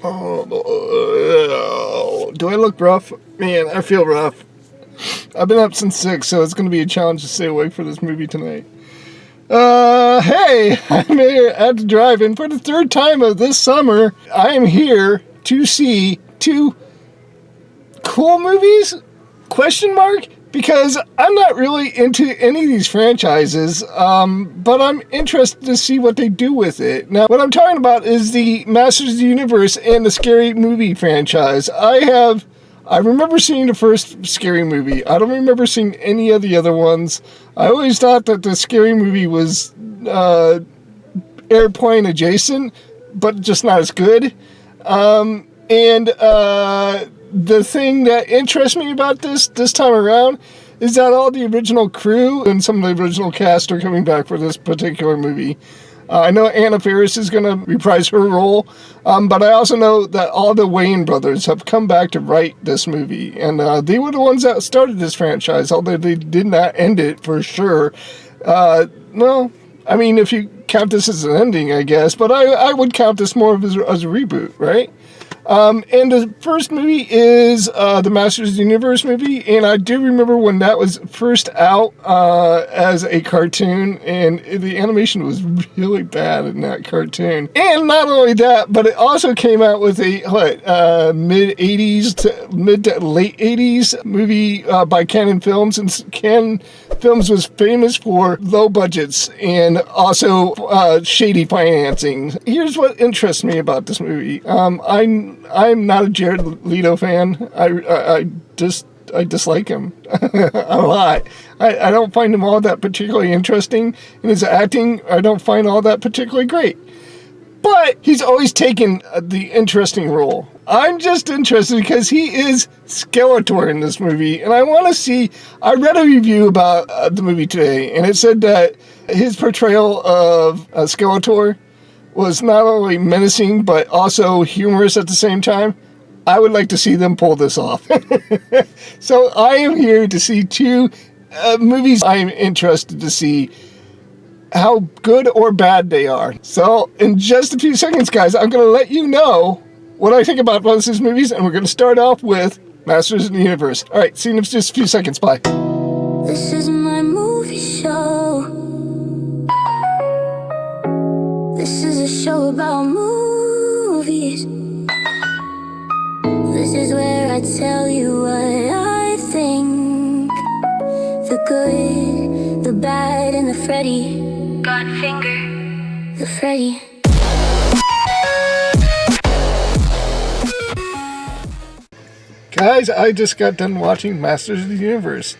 Oh, do I look rough? Man, I feel rough. I've been up since 6, so it's going to be a challenge to stay awake for this movie tonight. Hey, I'm here at the drive-in for the third time of this summer. I am here to see two cool movies? Question mark? Because I'm not really into any of these franchises, but I'm interested to see what they do with it. Now, what I'm talking about is the Masters of the Universe and the Scary Movie franchise. I remember seeing the first Scary Movie. I don't remember seeing any of the other ones. I always thought that the Scary Movie was airplane adjacent, but just not as good. The thing that interests me about this time around is that all the original crew and some of the original cast are coming back for this particular movie. I know Anna Faris is going to reprise her role, but I also know that all the Wayans brothers have come back to write this movie, and they were the ones that started this franchise, although they did not end it for sure. Well, I mean, if you count this as an ending, I guess, but I would count this more as a reboot, right? And the first movie is the Masters of the Universe movie, and I do remember when that was first out as a cartoon, and the animation was really bad in that cartoon. And not only that, but it also came out with a mid-80s to mid to late 80s movie by Cannon Films, and Cannon Films was famous for low budgets and also shady financing. Here's what interests me about this movie. I'm not a Jared Leto fan. I dislike him a lot. I don't find him all that particularly interesting, and his acting I don't find all that particularly great. But he's always taken the interesting role. I'm just interested because he is Skeletor in this movie, and I want to see. I read a review about the movie today, and it said that his portrayal of Skeletor was not only menacing, but also humorous at the same time. I would like to see them pull this off. So I am here to see two movies I'm interested to see how good or bad they are. So in just a few seconds, guys, I'm going to let you know what I think about both of these movies, and we're going to start off with Masters of the Universe. All right, see you in just a few seconds. Bye. This is my movie show. This is a show about movies. This is where I tell you what I think. The good, the bad, and the Freddy. Godfinger. The Freddy. Guys, I just got done watching Masters of the Universe.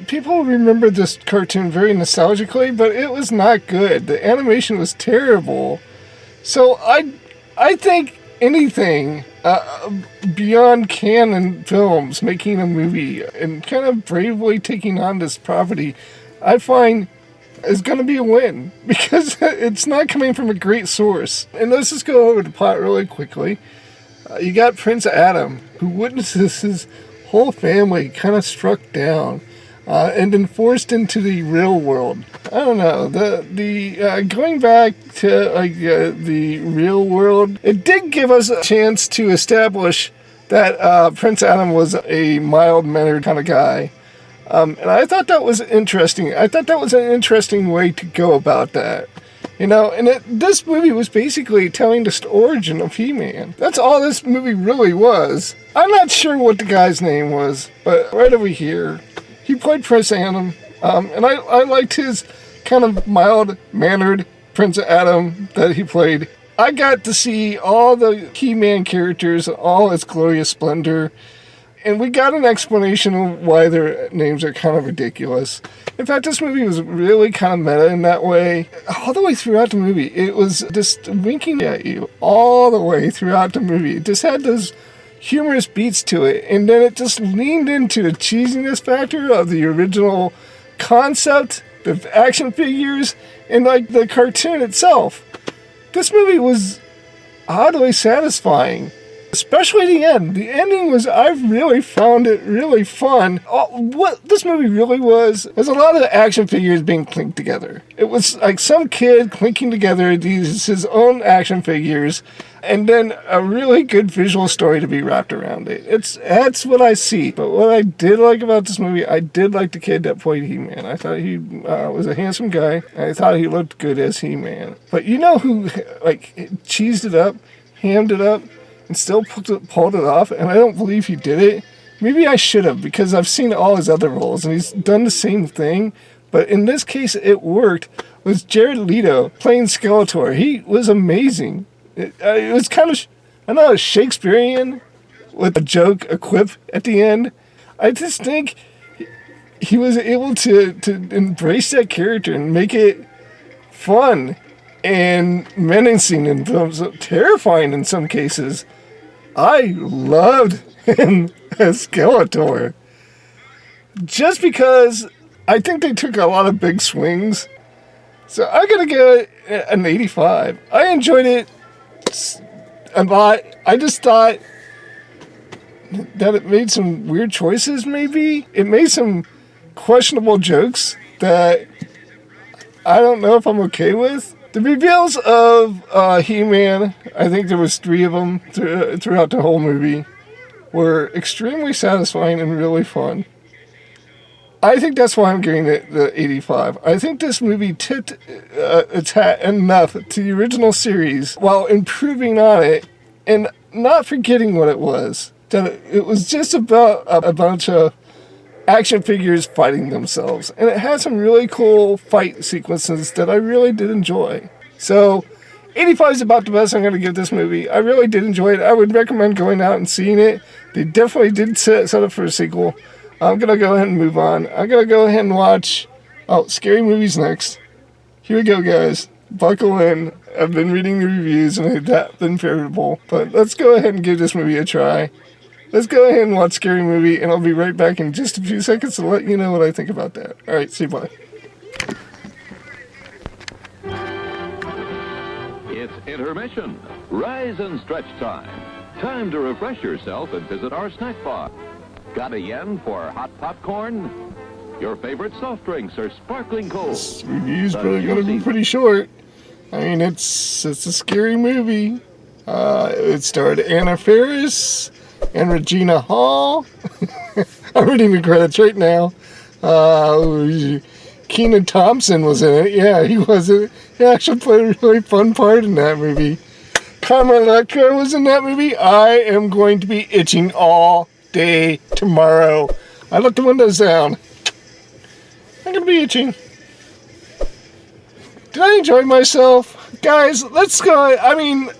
People remember this cartoon very nostalgically, but it was not good. The animation was terrible. So I think anything beyond Cannon Films making a movie and kind of bravely taking on this property, I find is going to be a win because it's not coming from a great source. And let's just go over the plot really quickly. You got Prince Adam, who witnesses his whole family kind of struck down and then forced into the real world. I don't know, the going back to the real world, it did give us a chance to establish that Prince Adam was a mild-mannered kind of guy. And I thought that was interesting. I thought that was an interesting way to go about that. You know, and this movie was basically telling the origin of He-Man. That's all this movie really was. I'm not sure what the guy's name was, but right over here, he played Prince Adam, and I liked his kind of mild-mannered Prince Adam that he played. I got to see all the He-Man characters in all its glorious splendor, and we got an explanation of why their names are kind of ridiculous. In fact, this movie was really kind of meta in that way. All the way throughout the movie, it was just winking at you all the way throughout the movie. It just had those humorous beats to it, and then it just leaned into the cheesiness factor of the original concept, the action figures, and like the cartoon itself. This movie was oddly satisfying. Especially the end. The ending was, I really found it really fun. What this movie really was a lot of action figures being clinked together. It was like some kid clinking together his own action figures, and then a really good visual story to be wrapped around it. That's what I see. But what I did like about this movie, I did like the kid that played He-Man. I thought he was a handsome guy. I thought he looked good as He-Man. But you know who, like, cheesed it up, hammed it up, and still pulled it off, and I don't believe he did it. Maybe I should have, because I've seen all his other roles, and he's done the same thing. But in this case, it worked. Was Jared Leto playing Skeletor. He was amazing. It was kind of, Shakespearean, with a quip at the end. I just think he was able to embrace that character and make it fun and menacing and terrifying in some cases. I loved him as Skeletor. Just because I think they took a lot of big swings. So I'm going to give it an 85. I enjoyed it a lot. I just thought that it made some weird choices, maybe. It made some questionable jokes that I don't know if I'm okay with. The reveals of He-Man, I think there was 3 of them throughout the whole movie, were extremely satisfying and really fun. I think that's why I'm giving it the 85. I think this movie tipped its hat enough to the original series while improving on it and not forgetting what it was. That it was just about a bunch of action figures fighting themselves. And it had some really cool fight sequences that I really did enjoy. So, 85 is about the best I'm going to give this movie. I really did enjoy it. I would recommend going out and seeing it. They definitely did set up for a sequel. I'm going to go ahead and move on. I'm going to go ahead and watch Scary Movies next. Here we go, guys. Buckle in. I've been reading the reviews and they've not been favorable. But let's go ahead and give this movie a try. Let's go ahead and watch Scary Movie, and I'll be right back in just a few seconds to let you know what I think about that. All right, see you, bye. It's intermission. Rise and stretch time. Time to refresh yourself and visit our snack bar. Got a yen for hot popcorn? Your favorite soft drinks are sparkling cold. This review's probably going to be pretty short. I mean, it's a scary movie. It starred Anna Faris and Regina Hall. I'm reading the credits right now. Kenan Thompson was in it. Yeah, he was in it. He actually played a really fun part in that movie. Carmen Electra was in that movie. I am going to be itching all day tomorrow. I let the windows down. I'm going to be itching. Did I enjoy myself? Guys, let's go. I mean,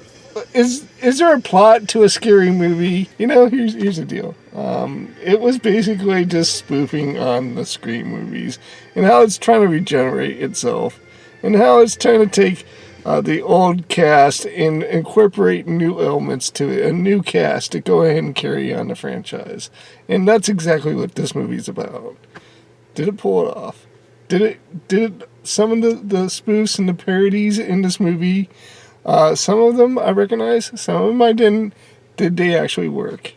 is there a plot to a scary movie? You know, here's the deal. It was basically just spoofing on the Scream movies and how it's trying to regenerate itself and how it's trying to take the old cast and incorporate new elements to it, a new cast to go ahead and carry on the franchise. And that's exactly what this movie's about. Did it pull it off? Did some of the spoofs and the parodies in this movie, some of them I recognize, some of them I didn't. Did they actually work?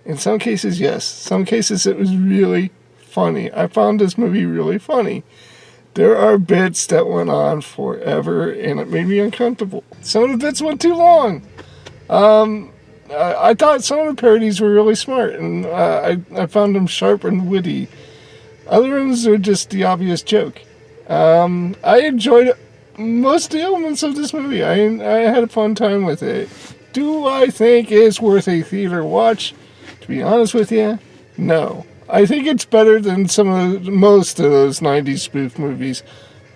In some cases, yes. Some cases it was really funny. I found this movie really funny. There are bits that went on forever, and it made me uncomfortable. Some of the bits went too long. I thought some of the parodies were really smart, and I found them sharp and witty. Other ones were just the obvious joke. I enjoyed most of the elements of this movie. I had a fun time with it. Do I think it's worth a theater watch? To be honest with you, no. I think it's better than most of those 90s spoof movies.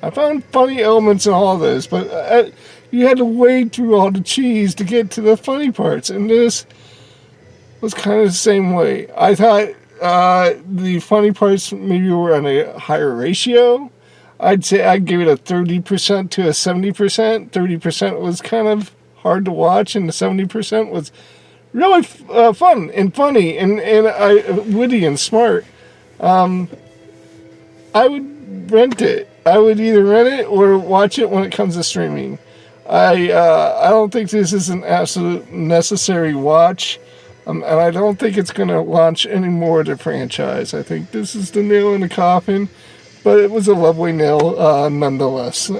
I found funny elements in all of those, but you had to wade through all the cheese to get to the funny parts, and this was kind of the same way. I thought the funny parts maybe were on a higher ratio. I'd say I'd give it a 30% to a 70%. 30% was kind of hard to watch, and the 70% was really fun and funny and witty and smart. I would rent it. I would either rent it or watch it when it comes to streaming. I don't think this is an absolute necessary watch. And I don't think it's going to launch any more of the franchise. I think this is the nail in the coffin. But it was a lovely nail nonetheless.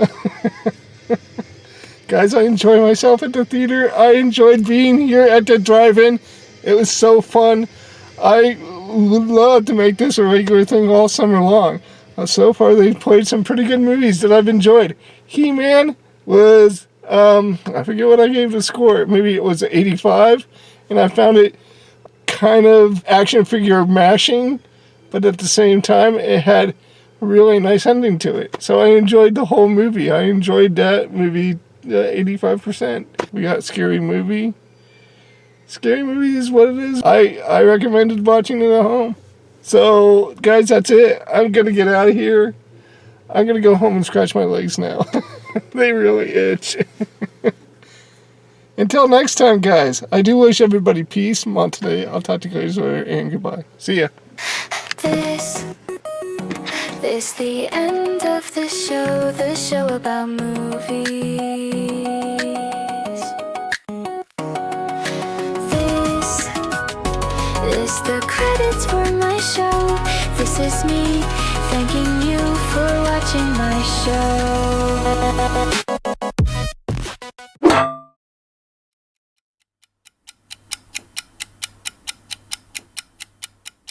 Guys, I enjoy myself at the theater. I enjoyed being here at the drive-in. It was so fun. I would love to make this a regular thing all summer long. So far, they've played some pretty good movies that I've enjoyed. He-Man was, I forget what I gave the score. Maybe it was 85. And I found it kind of action figure mashing. But at the same time, it had a really nice ending to it. So I enjoyed the whole movie. I enjoyed that movie 85%. We got Scary Movie. Scary Movie is what it is. I recommended watching it at home. So, guys, that's it. I'm going to get out of here. I'm going to go home and scratch my legs now. They really itch. Until next time, guys, I do wish everybody peace. Monte, I'll talk to you guys later, and goodbye. See ya. This the end of the show about movies. This the credits for my show. This is me thanking you for watching my show.